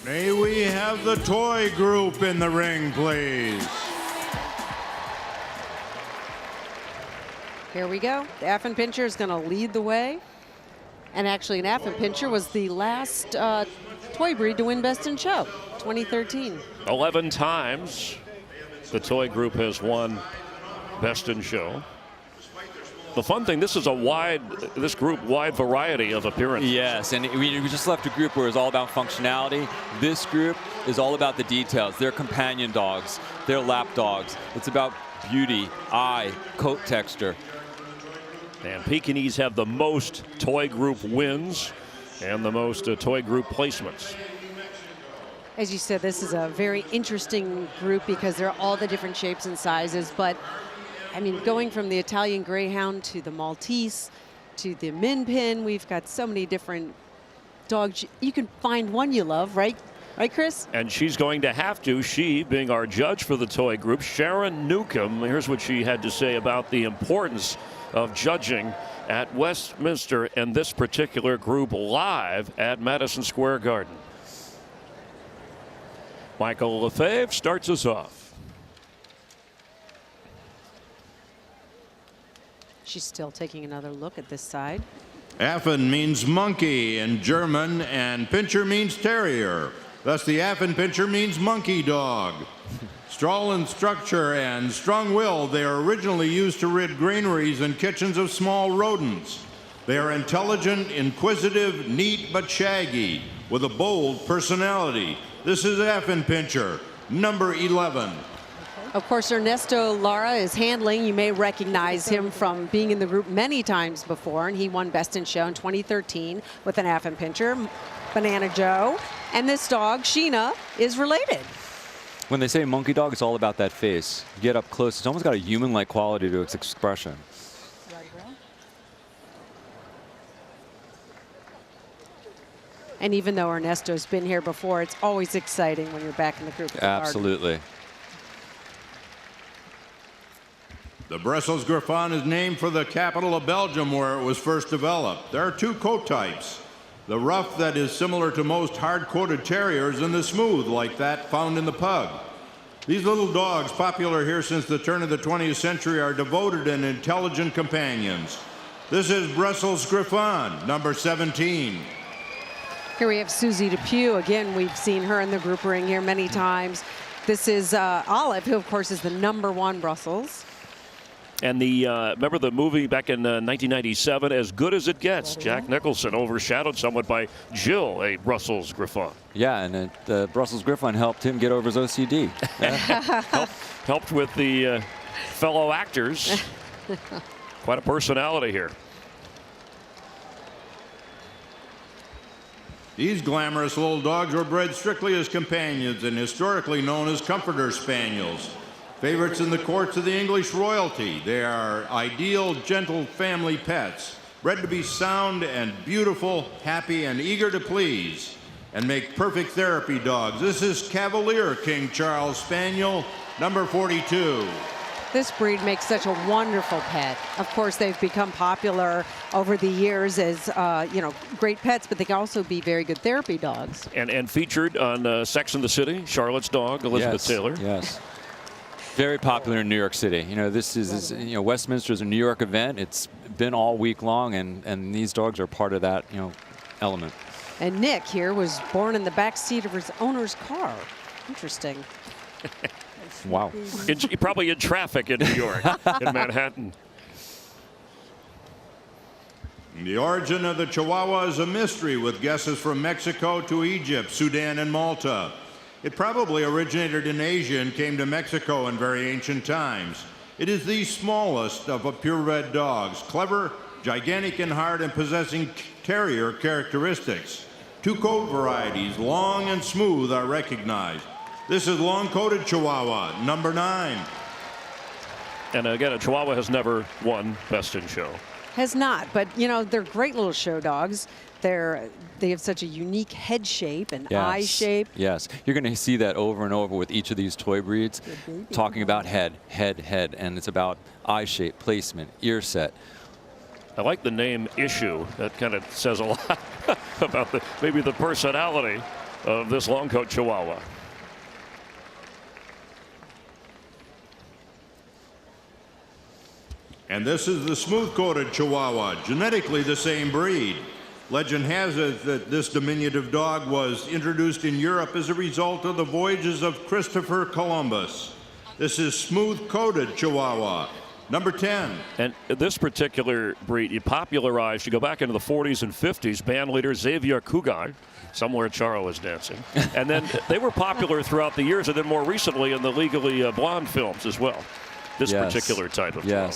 May we have the toy group in the ring, please? Here we go. The Affenpinscher is going to lead the way. And actually, an Affenpinscher was the last toy breed to win Best in Show, 2013. 11 times the toy group has won Best in Show. The fun thing, this is this group wide variety of appearances. Yes, and we just left a group where it's all about functionality. This group is all about the details. They're companion dogs, they're lap dogs. It's about beauty, eye, coat texture. And Pekingese have the most toy group wins and the most toy group placements. As you said, this is a very interesting group because they're all the different shapes and sizes, but I mean, going from the Italian Greyhound to the Maltese to the Min Pin, we've got so many different dogs. You can find one you love, right? Right, Chris? And she's going to have to, she being our judge for the toy group, Sharon Newcomb. Here's what she had to say about the importance of judging at Westminster and this particular group live at Madison Square Garden. Michael Lefebvre starts us off. She's still taking another look at this side. Affen means monkey in German, and Pinscher means terrier. Thus, the Affenpinscher means monkey dog. Strong in structure and strong-willed, they are originally used to rid granaries and kitchens of small rodents. They are intelligent, inquisitive, neat but shaggy, with a bold personality. This is Affenpinscher, number 11. Of course, Ernesto Lara is handling. You may recognize him from being in the group many times before, and he won Best in Show in 2013 with an Affenpinscher, Banana Joe. And this dog, Sheena, is related. When they say monkey dog, it's all about that face. You get up close, it's almost got a human-like quality to its expression. And even though Ernesto's been here before, it's always exciting when you're back in the group. Absolutely. The Brussels Griffon is named for the capital of Belgium, where it was first developed. There are two coat types. The rough that is similar to most hard-coated terriers, and the smooth like that found in the pug. These little dogs, popular here since the turn of the 20th century, are devoted and intelligent companions. This is Brussels Griffon, number 17. Here we have Susie Depew. Again, we've seen her in the group ring here many times. This is Olive, who of course is the number 1 Brussels. And the remember the movie back in 1997, As Good as It Gets? Jack Nicholson, overshadowed somewhat by Jill, a Brussels Griffon. Yeah, and the Brussels Griffon helped him get over his OCD. helped with the fellow actors. Quite a personality here. These glamorous little dogs were bred strictly as companions and historically known as comforter spaniels. Favorites in the courts of the English royalty, they are ideal, gentle family pets, bred to be sound and beautiful, happy and eager to please, and make perfect therapy dogs. This is Cavalier King Charles Spaniel, number 42. This breed makes such a wonderful pet. Of course, they've become popular over the years as great pets, but they can also be very good therapy dogs. And featured on Sex and the City, Charlotte's dog, Elizabeth Taylor. Yes. Very popular in New York City. You know, this is, Westminster is a New York event. It's been all week long, and these dogs are part of that, element. And Nick here was born in the back seat of his owner's car. Interesting. Wow. Probably in traffic in New York, in Manhattan. The origin of the Chihuahua is a mystery, with guesses from Mexico to Egypt, Sudan, and Malta. It probably originated in Asia and came to Mexico in very ancient times. It is the smallest of purebred dogs, clever, gigantic in heart, and possessing terrier characteristics. Two coat varieties, long and smooth, are recognized. This is long-coated Chihuahua, number 9. And again, a Chihuahua has never won Best in Show. Has not, but they're great little show dogs. They have such a unique head shape and eye shape. Yes, you're going to see that over and over with each of these toy breeds, talking about head, and it's about eye shape, placement, ear set. I like the name Issue. That kind of says a lot about maybe the personality of this long coat Chihuahua. And this is the smooth-coated Chihuahua, genetically the same breed. Legend has it that this diminutive dog was introduced in Europe as a result of the voyages of Christopher Columbus. This is smooth-coated Chihuahua, number 10. And this particular breed, you popularized, you go back into the 40s and 50s, band leader Xavier Cugat, somewhere Charo was dancing. And then they were popular throughout the years, and then more recently in the Legally Blonde films as well. This particular type of dog.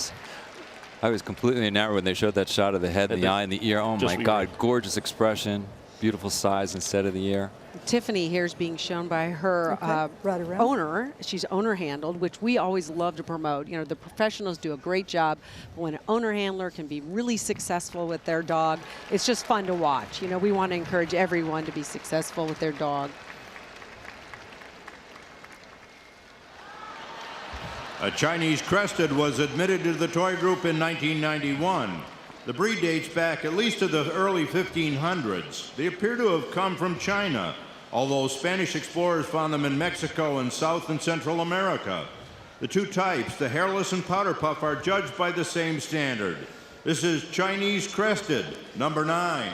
I was completely enamored when they showed that shot of the head, and the eye, and the ear. Oh my God, gorgeous expression, beautiful size instead of the ear. Tiffany here is being shown by her owner. She's owner handled, which we always love to promote. You know, the professionals do a great job. But when an owner handler can be really successful with their dog, it's just fun to watch. You know, we want to encourage everyone to be successful with their dog. A Chinese crested was admitted to the toy group in 1991. The breed dates back at least to the early 1500s. They appear to have come from China, although Spanish explorers found them in Mexico and South and Central America. The two types, the hairless and powder puff, are judged by the same standard. This is Chinese crested, number 9.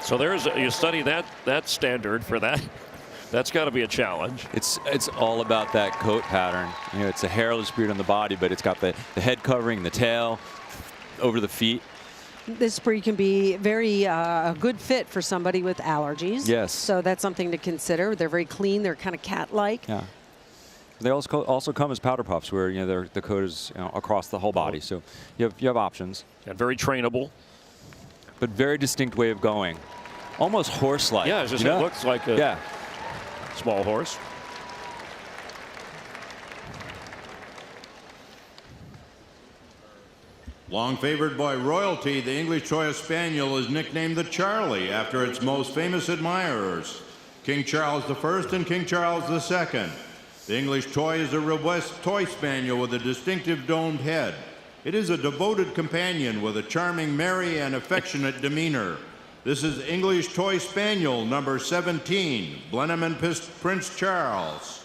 So there's you study that standard for that. That's got to be a challenge. It's all about that coat pattern. You know, it's a hairless breed on the body, but it's got the head covering, the tail, over the feet. This breed can be very a good fit for somebody with allergies. Yes. So that's something to consider. They're very clean. They're kind of cat-like. Yeah. They also come as powder puffs, where the coat is across the whole body. So you have options. And very trainable. But very distinct way of going. Almost horse-like. Yeah, it looks like a small horse. Long favored by royalty, the English Toy Spaniel is nicknamed the Charlie after its most famous admirers, King Charles I and King Charles II. The English toy is a robust toy spaniel with a distinctive domed head. It is a devoted companion with a charming, merry, and affectionate demeanor. This is English Toy Spaniel number 17, Blenheim and Prince Charles.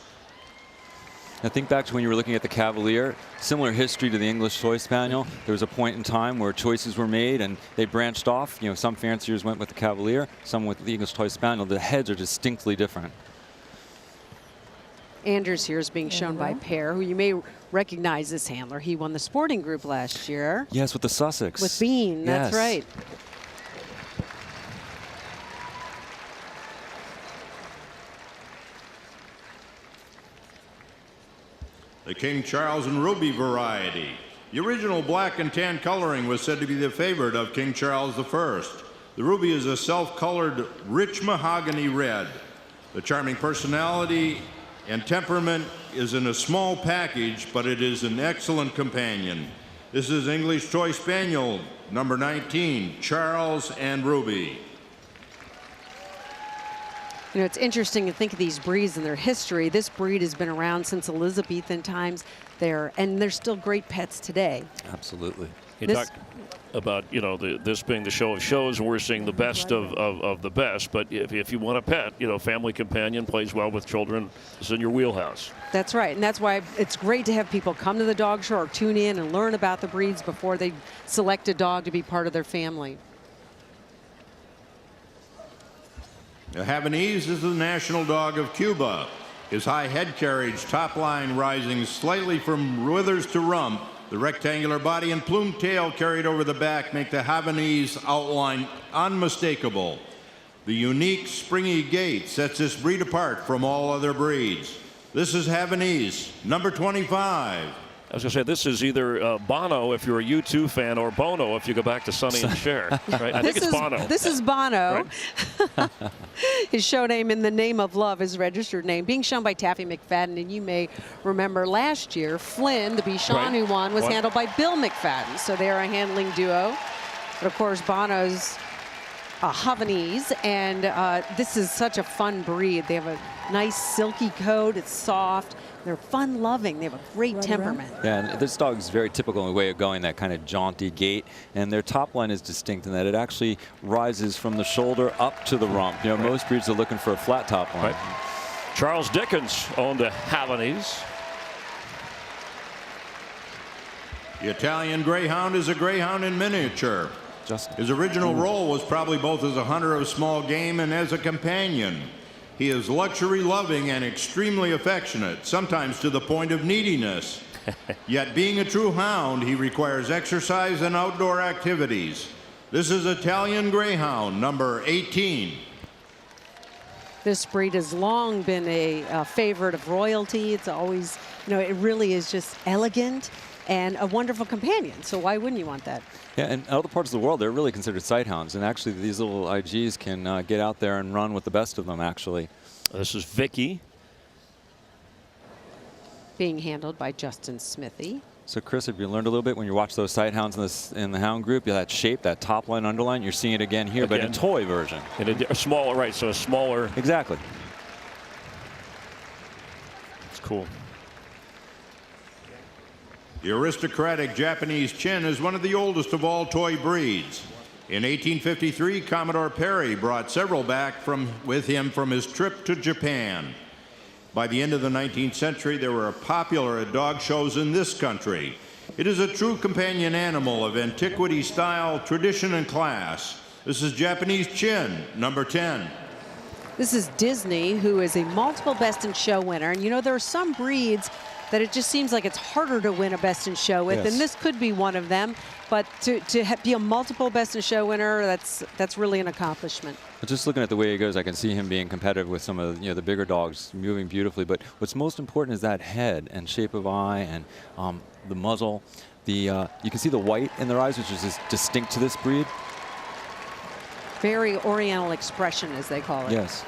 I think back to when you were looking at the Cavalier, similar history to the English Toy Spaniel. There was a point in time where choices were made and they branched off. You know, some fanciers went with the Cavalier, some with the English Toy Spaniel. The heads are distinctly different. Anders here is being shown by Pear, who you may recognize this handler. He won the sporting group last year. Yes, with the Sussex. With Bean, that's right. The King Charles and Ruby variety. The original black and tan coloring was said to be the favorite of King Charles I. The Ruby is a self-colored, rich mahogany red. The charming personality and temperament is in a small package, but it is an excellent companion. This is English Toy Spaniel, number 19, Charles and Ruby. You know, it's interesting to think of these breeds and their history. This breed has been around since Elizabethan times. And they're still great pets today. Absolutely. You talk about, this being the show of shows, and we're seeing the best of the best. But if you want a pet, family companion, plays well with children, is in your wheelhouse. That's right. And that's why it's great to have people come to the dog show or tune in and learn about the breeds before they select a dog to be part of their family. The Havanese is the national dog of Cuba. His high head carriage, top line rising slightly from withers to rump, the rectangular body and plumed tail carried over the back make the Havanese outline unmistakable. The unique springy gait sets this breed apart from all other breeds. This is Havanese, number 25. I was going to say, this is either Bono if you're a U2 fan, or Bono if you go back to Sonny and Cher. Right? I think it's Bono. This is Bono. Right? His show name, In the Name of Love, his registered name, being shown by Taffy McFadden. And you may remember last year, Flynn, the Bichon who won, was handled by Bill McFadden. So they're a handling duo. But of course, Bono's Havanese, and this is such a fun breed. They have a nice silky coat. It's soft. They're fun-loving. They have a great temperament. Yeah, and this dog is very typical in the way of going, that kind of jaunty gait. And their top line is distinct in that it actually rises from the shoulder up to the rump. You know, most breeds are looking for a flat top line. Right. Charles Dickens owned a Havanese. The Italian Greyhound is a greyhound in miniature. His original role was probably both as a hunter of small game and as a companion. He is luxury-loving and extremely affectionate, sometimes to the point of neediness. Yet being a true hound, he requires exercise and outdoor activities. This is Italian Greyhound, number 18. This breed has long been a favorite of royalty. It's always, you know, it really is just elegant and a wonderful companion. So why wouldn't you want that? Yeah, and in other parts of the world, they're really considered sight hounds. And actually, these little IGs can get out there and run with the best of them, actually. This is Vicky. Being handled by Justin Smithy. So, Chris, have you learned a little bit when you watch those sight hounds in the hound group? Yeah, that shape, that top line, underline, you're seeing it again here, but in a toy version. In a smaller, right, so a smaller. Exactly. It's cool. The aristocratic Japanese Chin is one of the oldest of all toy breeds. In 1853, Commodore Perry brought several back with him from his trip to Japan. By the end of the 19th century, they were popular at dog shows in this country. It is a true companion animal of antiquity, style, tradition, and class. This is Japanese Chin, number 10. This is Disney, who is a multiple Best in Show winner. And you know, there are some breeds that it just seems like it's harder to win a Best in Show with, and this could be one of them. But to be a multiple Best in Show winner, that's really an accomplishment. But just looking at the way he goes, I can see him being competitive with some of the bigger dogs, moving beautifully. But what's most important is that head and shape of eye and the muzzle. You can see the white in their eyes, which is distinct to this breed. Very Oriental expression, as they call it. Yes.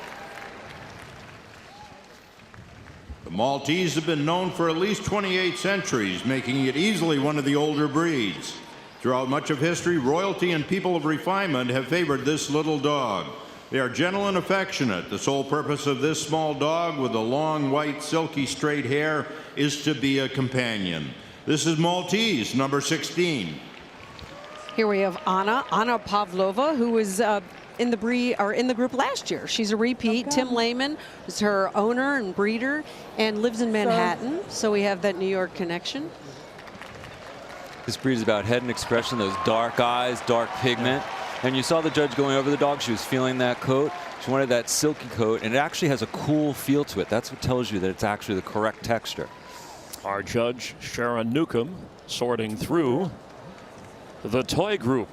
The Maltese have been known for at least 28 centuries, making it easily one of the older breeds. Throughout much of history, royalty and people of refinement have favored this little dog. They are gentle and affectionate. The sole purpose of this small dog with the long, white, silky, straight hair is to be a companion. This is Maltese, number 16. Here we have Anna Pavlova, who was in the group last year. She's a repeat. Tim Lehman is her owner and breeder and lives in Manhattan. So we have that New York connection. This breed is about head and expression, those dark eyes, dark pigment. And you saw the judge going over the dog. She was feeling that coat. She wanted that silky coat, and it actually has a cool feel to it. That's what tells you that it's actually the correct texture. Our judge, Sharon Newcomb, sorting through the toy group.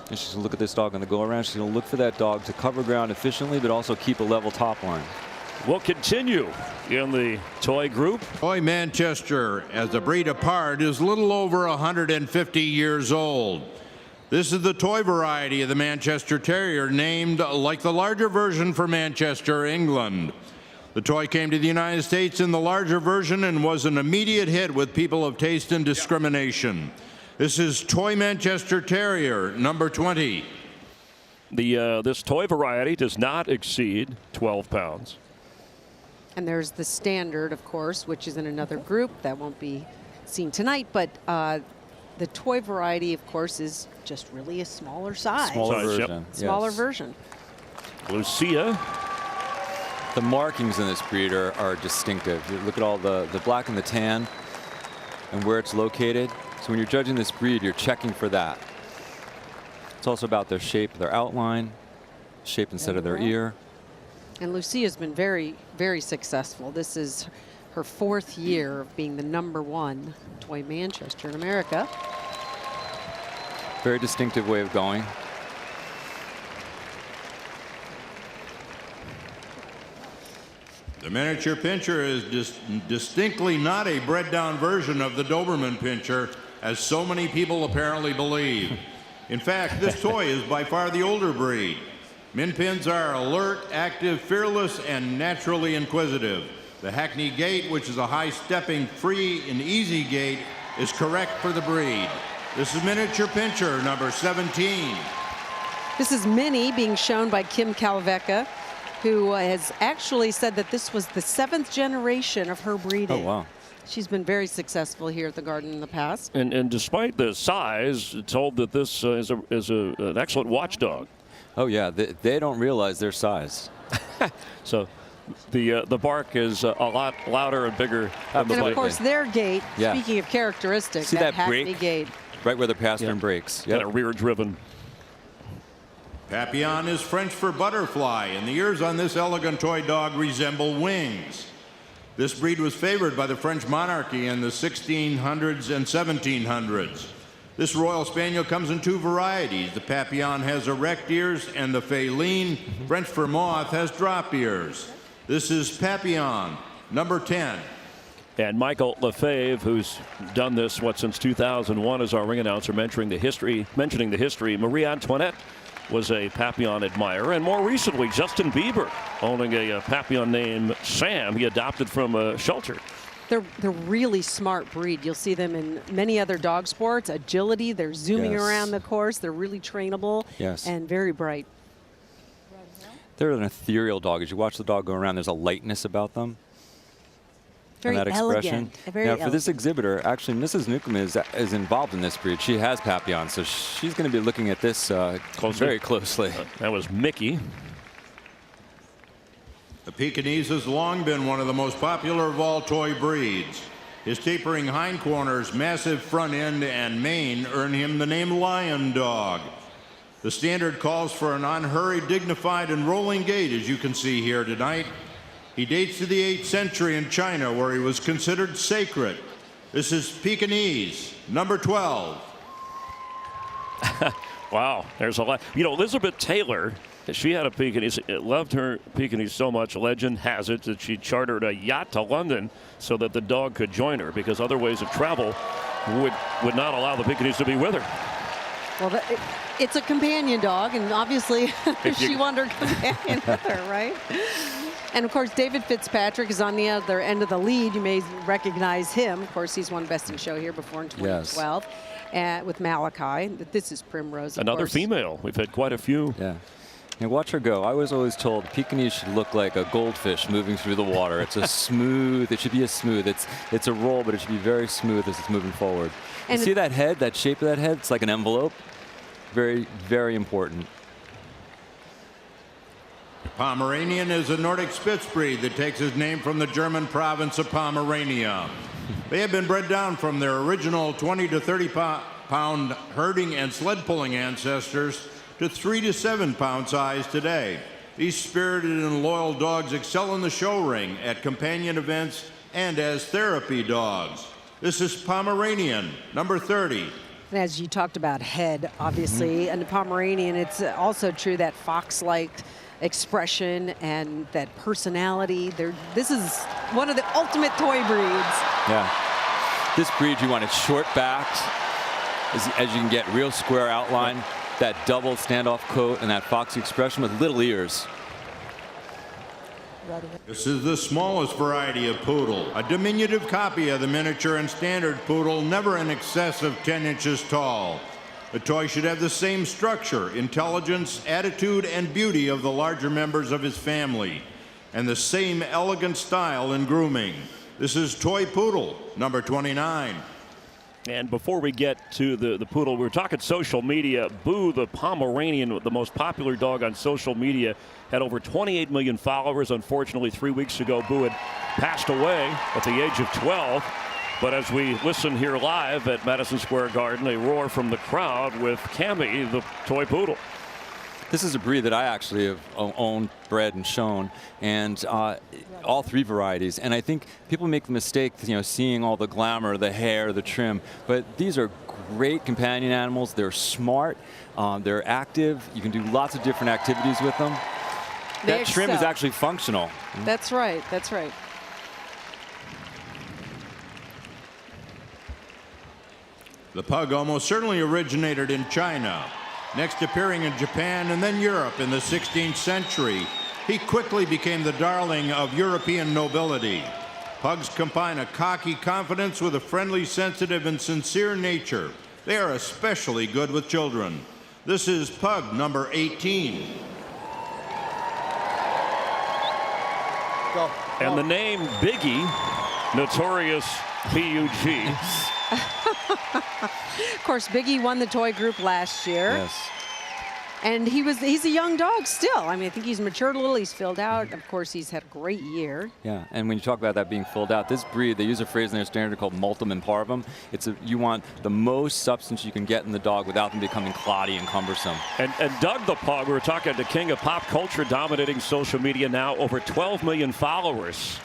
And she's going to look at this dog on the go-around. She's going to look for that dog to cover ground efficiently, but also keep a level top line. We'll continue in the toy group. Toy Manchester, as a breed apart, is little over 150 years old. This is the toy variety of the Manchester Terrier, named like the larger version for Manchester, England. The toy came to the United States in the larger version and was an immediate hit with people of taste and discrimination. This is Toy Manchester Terrier, number 20. This toy variety does not exceed 12 pounds. And there's the standard, of course, which is in another group that won't be seen tonight. But the toy variety, of course, is just really a smaller size. Smaller version. Yep. Smaller version. Lucia. The markings in this breed are distinctive. You look at all the black and the tan and where it's located. So when you're judging this breed, you're checking for that. It's also about their shape, their outline, shape instead of their ear. And Lucia's been very, very successful. This is her 4th year of being the #1 Toy Manchester in America. Very distinctive way of going. The miniature pinscher is distinctly not a bred-down version of the Doberman pinscher, as so many people apparently believe. In fact, this toy is by far the older breed. Min Pins are alert, active, fearless, and naturally inquisitive. The Hackney gait, which is a high-stepping, free, and easy gait, is correct for the breed. This is miniature pinscher number 17. This is Minnie being shown by Kim Kalveka, who has actually said that this was the 7th generation of her breeding. Oh, wow. She's been very successful here at the garden in the past. And despite the size, told that this is an excellent watchdog. Oh, yeah. They don't realize their size. So the bark is a lot louder and bigger than the And bite. of course, their gait, Yeah. speaking of characteristics, See that Hackney break? gait. Right where the pastern breaks. Kind Yep. of rear-driven. Papillon is French for butterfly, and the ears on this elegant toy dog resemble wings. This breed was favored by the French monarchy in the 1600s and 1700s. This Royal Spaniel comes in 2 varieties. The Papillon has erect ears, and the Féline, French for moth, has drop ears. This is Papillon, number 10. And Michael Lefebvre, who's done this since 2001, is our ring announcer, mentioning the history. Marie Antoinette was a Papillon admirer, and more recently, Justin Bieber owning a Papillon named Sam. He adopted from a shelter. They're really smart breed. You'll see them in many other dog sports. Agility, they're zooming Yes. around the course. They're really trainable Yes. and very bright. They're an ethereal dog. As you watch the dog go around, there's a lightness about them. Very and that expression. elegant. Very Now, for this elegant. exhibitor, actually, Mrs. Newcomb is involved in this breed. She has Papillon, so she's going to be looking at this very closely. That was Mickey. The Pekingese has long been one of the most popular of all toy breeds. His tapering hindquarters, massive front end, and mane earn him the name Lion Dog. The standard calls for an unhurried, dignified, and rolling gait, as you can see here tonight. He dates to the 8th century in China, where he was considered sacred. This is Pekingese, number 12. Wow, there's a lot. You know, Elizabeth Taylor, she had a Pekingese, loved her Pekingese so much, legend has it, that she chartered a yacht to London so that the dog could join her, because other ways of travel would not allow the Pekingese to be with her. Well, it's a companion dog, and obviously she wanted her companion with her, right? And of course, David Fitzpatrick is on the other end of the lead. You may recognize him. Of course, he's won Best in Show here before in 2012 with Malachi. This is Primrose. Another female. We've had quite a few. Yeah. And watch her go. I was always told Pekingese should look like a goldfish moving through the water. It's a smooth, it should be a smooth. It's a roll, but it should be very smooth as it's moving forward. And see that head, that shape of that head? It's like an envelope. Very, very important. Pomeranian is a Nordic Spitz breed that takes its name from the German province of Pomerania. They have been bred down from their original 20 to 30 pound herding and sled pulling ancestors to 3 to 7 pound size today. These spirited and loyal dogs excel in the show ring, at companion events, and as therapy dogs. This is Pomeranian, number 30. And as you talked about head, obviously, and the Pomeranian, it's also true that fox-like expression and that personality. This is one of the ultimate toy breeds. Yeah. This breed, you want it short backed, as you can get real square outline, that double standoff coat, and that foxy expression with little ears. This is the smallest variety of poodle, a diminutive copy of the miniature and standard poodle, never in excess of 10 inches tall. The toy should have the same structure, intelligence, attitude, and beauty of the larger members of his family, and the same elegant style in grooming. This is Toy Poodle, number 29. And before we get to the poodle, we're talking social media. Boo, the Pomeranian, the most popular dog on social media, had over 28 million followers. Unfortunately, 3 weeks ago, Boo had passed away at the age of 12. But as we listen here live at Madison Square Garden, a roar from the crowd with Cammy, the toy poodle. This is a breed that I actually have owned, bred, and shown, and all 3 varieties. And I think people make the mistake, seeing all the glamour, the hair, the trim. But these are great companion animals. They're smart. They're active. You can do lots of different activities with them. That trim is actually functional. That's right. That's right. The pug almost certainly originated in China. Next appearing in Japan and then Europe in the 16th century, he quickly became the darling of European nobility. Pugs combine a cocky confidence with a friendly, sensitive, and sincere nature. They are especially good with children. This is Pug number 18. Go. And the name Biggie, notorious P-U-G. Of course, Biggie won the toy group last year. Yes. And he's a young dog still. I mean, I think he's matured a little. He's filled out. Of course, he's had a great year. Yeah, and when you talk about that being filled out, this breed, they use a phrase in their standard called multum and parvum. You want the most substance you can get in the dog without them becoming cloddy and cumbersome. And Doug the Pug, we're talking to king of pop culture, dominating social media now, over 12 million followers.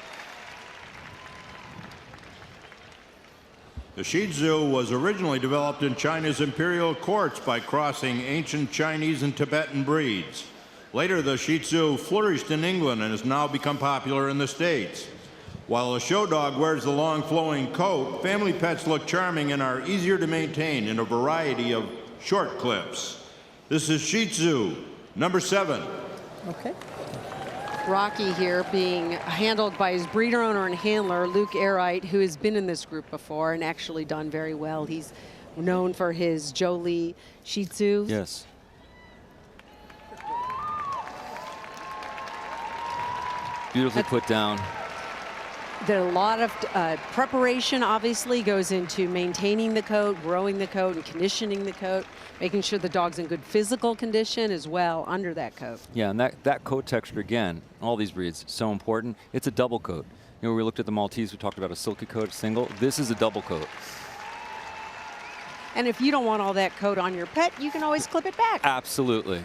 The Shih Tzu was originally developed in China's imperial courts by crossing ancient Chinese and Tibetan breeds. Later, the Shih Tzu flourished in England and has now become popular in the States. While a show dog wears the long flowing coat, family pets look charming and are easier to maintain in a variety of short clips. This is Shih Tzu, number 7. Okay. Rocky here being handled by his breeder owner and handler, Luke Airite, who has been in this group before and actually done very well. He's known for his Jolie Shih Tzu. Yes. Beautifully put down. There are a lot of preparation, obviously, goes into maintaining the coat, growing the coat, and conditioning the coat, making sure the dog's in good physical condition as well under that coat. Yeah, and that coat texture, again, all these breeds, so important. It's a double coat. You know, we looked at the Maltese, we talked about a silky coat, single. This is a double coat. And if you don't want all that coat on your pet, you can always clip it back. Absolutely.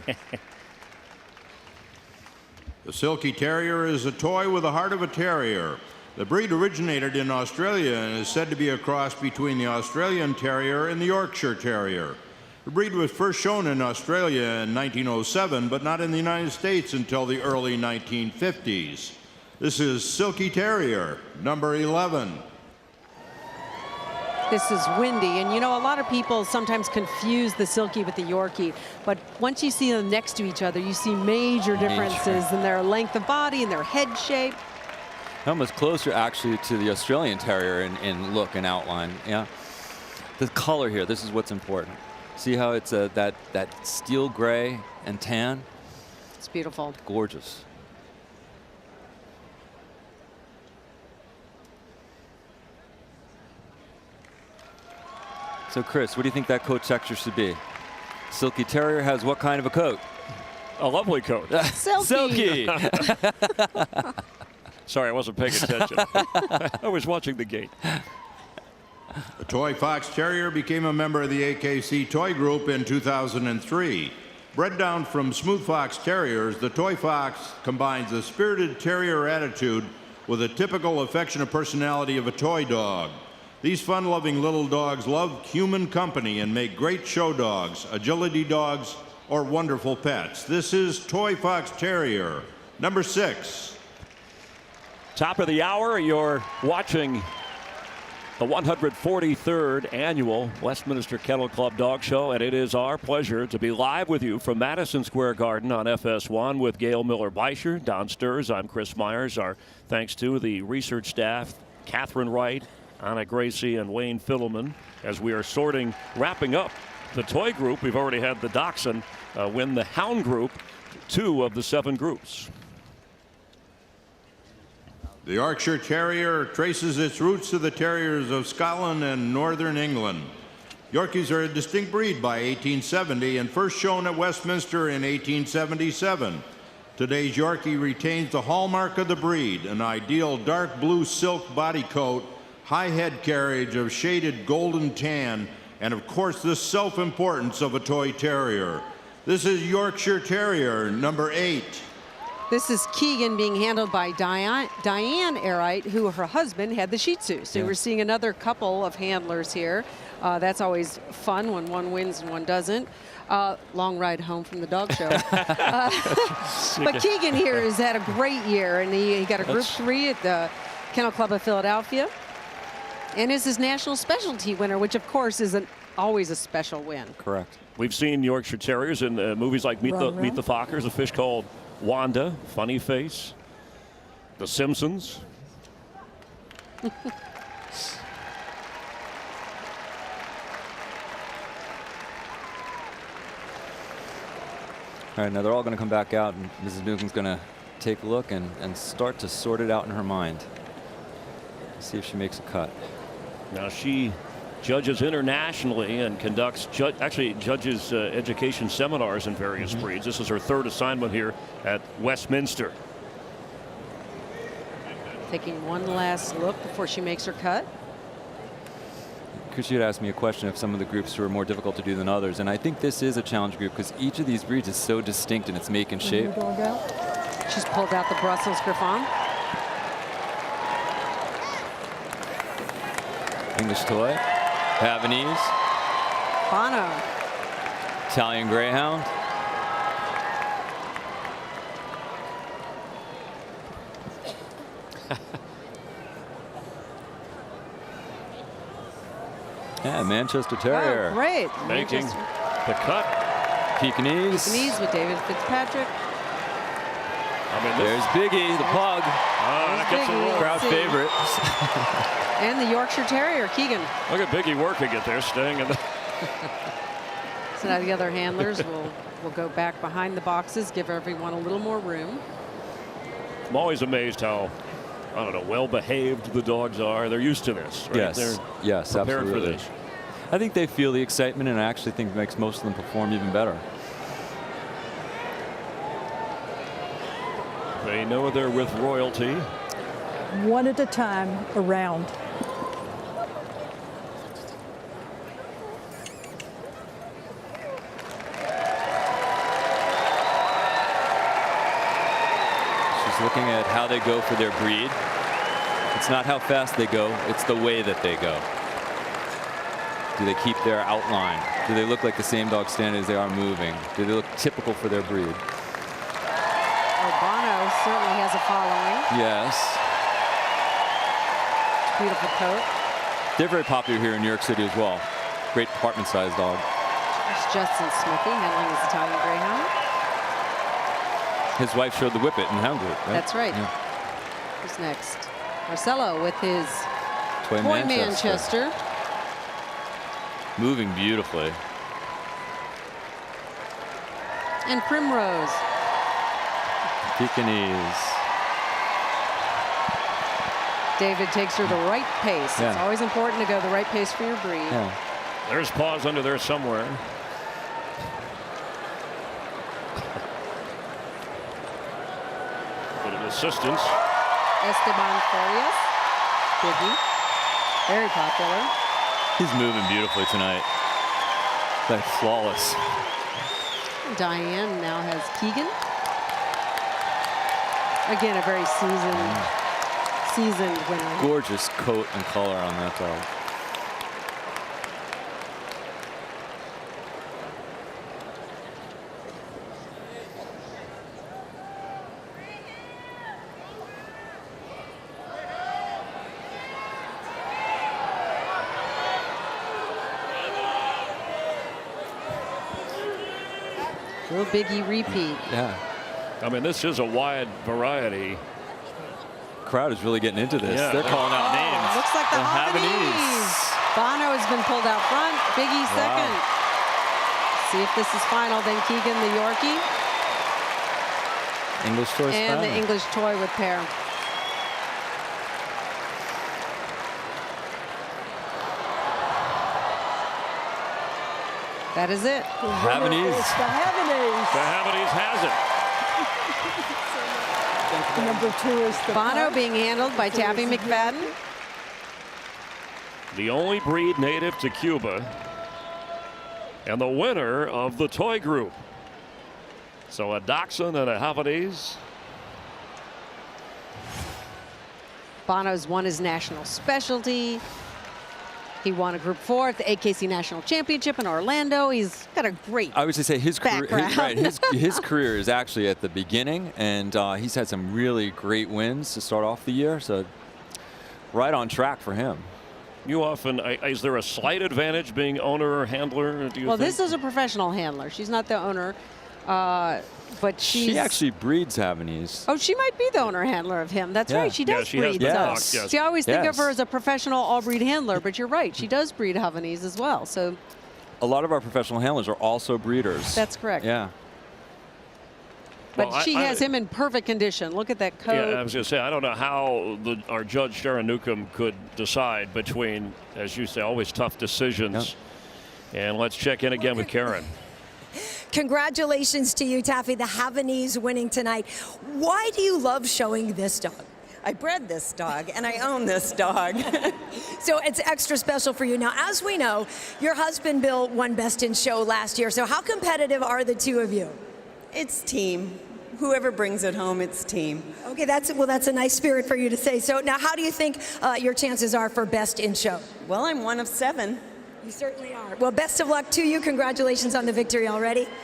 The Silky Terrier is a toy with the heart of a terrier. The breed originated in Australia and is said to be a cross between the Australian Terrier and the Yorkshire Terrier. The breed was first shown in Australia in 1907, but not in the United States until the early 1950s. This is Silky Terrier, number 11. This is Windy, and you know, a lot of people sometimes confuse the Silky with the Yorkie, but once you see them next to each other, you see major differences in their length of body and their head shape. Almost closer, actually, to the Australian Terrier in look and outline. Yeah. The color here, this is what's important. See how it's that steel gray and tan? It's beautiful. Gorgeous. So, Chris, what do you think that coat texture should be? Silky Terrier has what kind of a coat? A lovely coat. Silky. Silky. Sorry, I wasn't paying attention. I was watching the gate. The Toy Fox Terrier became a member of the AKC Toy Group in 2003. Bred down from Smooth Fox Terriers, the Toy Fox combines a spirited terrier attitude with a typical affectionate personality of a toy dog. These fun-loving little dogs love human company and make great show dogs, agility dogs, or wonderful pets. This is Toy Fox Terrier, number 6. Top of the hour, you're watching the 143rd annual Westminster Kennel Club Dog Show, and it is our pleasure to be live with you from Madison Square Garden on FS1 with Gail Miller-Beischer, Don Sturz. I'm Chris Myers. Our thanks to the research staff, Catherine Wright, Anna Gracie, and Wayne Fiddleman, as we are wrapping up the toy group. We've already had the Dachshund win the Hound group, 2 of the 7 groups. The Yorkshire Terrier traces its roots to the Terriers of Scotland and Northern England. Yorkies are a distinct breed by 1870 and first shown at Westminster in 1877. Today's Yorkie retains the hallmark of the breed, an ideal dark blue silk body coat, high head carriage of shaded golden tan, and of course the self-importance of a toy terrier. This is Yorkshire Terrier, number 8. This is Keegan being handled by Diane Airite, who her husband had the Shih Tzu. So we're seeing another couple of handlers here. That's always fun when one wins and one doesn't. Long ride home from the dog show. But Keegan here has had a great year, and he got a Group 3 at the Kennel Club of Philadelphia. And is his national specialty winner, which of course is always a special win. Correct. We've seen Yorkshire Terriers in movies like Meet the Fockers, a fish called Wanda, Funny Face, The Simpsons. All right, now they're all going to come back out, and Mrs. Newcomb's going to take a look and start to sort it out in her mind. See if she makes a cut. Now she judges internationally and conducts judges education seminars in various breeds. This is her third assignment here at Westminster. Taking one last look before she makes her cut. Chris, you had asked me a question of some of the groups who are more difficult to do than others, and I think this is a challenge group because each of these breeds is so distinct in its make and shape. She's pulled out the Brussels Griffon. English toy, Havanese, Bono. Italian Greyhound, yeah, Manchester Terrier. Oh, great. Making the cut. Pekingese. Pekingese with David Fitzpatrick. I mean, There's Biggie, the pug. that gets a Biggie. roll. Crowd favorite. And the Yorkshire Terrier, Keegan. Look at Biggie working it there, staying in the. So now the other handlers will go back behind the boxes, give everyone a little more room. I'm always amazed how, I don't know, well behaved the dogs are. They're used to this, right? Yes, They're yes, prepared absolutely. for this. I think they feel the excitement, and I actually think it makes most of them perform even better. They know they're with royalty. One at a time around. She's looking at how they go for their breed. It's not how fast they go, it's the way that they go. Do they keep their outline? Do they look like the same dog standing as they are moving? Do they look typical for their breed? Bono certainly has a following. Yes. Beautiful coat. They're very popular here in New York City as well. Great apartment-sized dog. There's Justin Smithy handling his Italian Greyhound. His wife showed the whippet in Hound Group, right? That's right. Yeah. Who's next? Marcelo with his Toy Toy Manchester. Moving beautifully. And Primrose. Pekingese. David takes her the right pace. Yeah. It's always important to go the right pace for your breed. Yeah. There's paws under there somewhere. Bit of assistance. Esteban Farias. Biggie. Very popular. He's moving beautifully tonight. Like flawless. Diane now has Keegan. Again, a very seasoned winner. Gorgeous coat and color on that dog. Little Biggie repeat. Yeah. I mean, this is a wide variety. Crowd is really getting into this. Yeah. They're calling out names. Looks like the Havanese. Havanese. Bono has been pulled out front. Biggie second. See if this is final. Then Keegan the Yorkie. English toy And the English toy with pair. That is it. Havanese. It's the Havanese. The Havanese has it. Number 2 is the Bono pug. being handled by Tabby McFadden. The only breed native to Cuba. And the winner of the toy group. So a Dachshund and a Havanese. Bono's won his national specialty. He won a Group 4 at the AKC National Championship in Orlando. He's got a great I would just say his career, background. his career is actually at the beginning, and he's had some really great wins to start off the year. So right on track for him. You often, is there a slight advantage being owner or handler? Do you Well, think? this is a professional handler. She's not the owner, but she's. She actually breeds Havanese. Oh, she might be the owner handler of him. That's Yeah. right. She Yeah, does she has breed. been so- talked, yes. See, I always think of her Yes. as a professional all-breed handler, but you're right. She does breed Havanese as well. So A lot of our professional handlers are also breeders. that's correct. Yeah. But Well, she has him in perfect condition. Look at that coat. Yeah, I was going to say, I don't know how our judge, Sharon Newcomb, could decide between, as you say, always tough decisions. Yep. And let's check in again with Karen. Congratulations to you, Taffy, the Havanese winning tonight. Why do you love showing this dog? I bred this dog and I own this dog. So it's extra special for you. Now, as we know, your husband Bill won Best in Show last year. So how competitive are the two of you? It's team. Whoever brings it home, it's team. Okay, that's a nice spirit for you to say. So now, how do you think your chances are for Best in Show? Well, I'm one of 7. You certainly are. Well, best of luck to you. Congratulations on the victory already.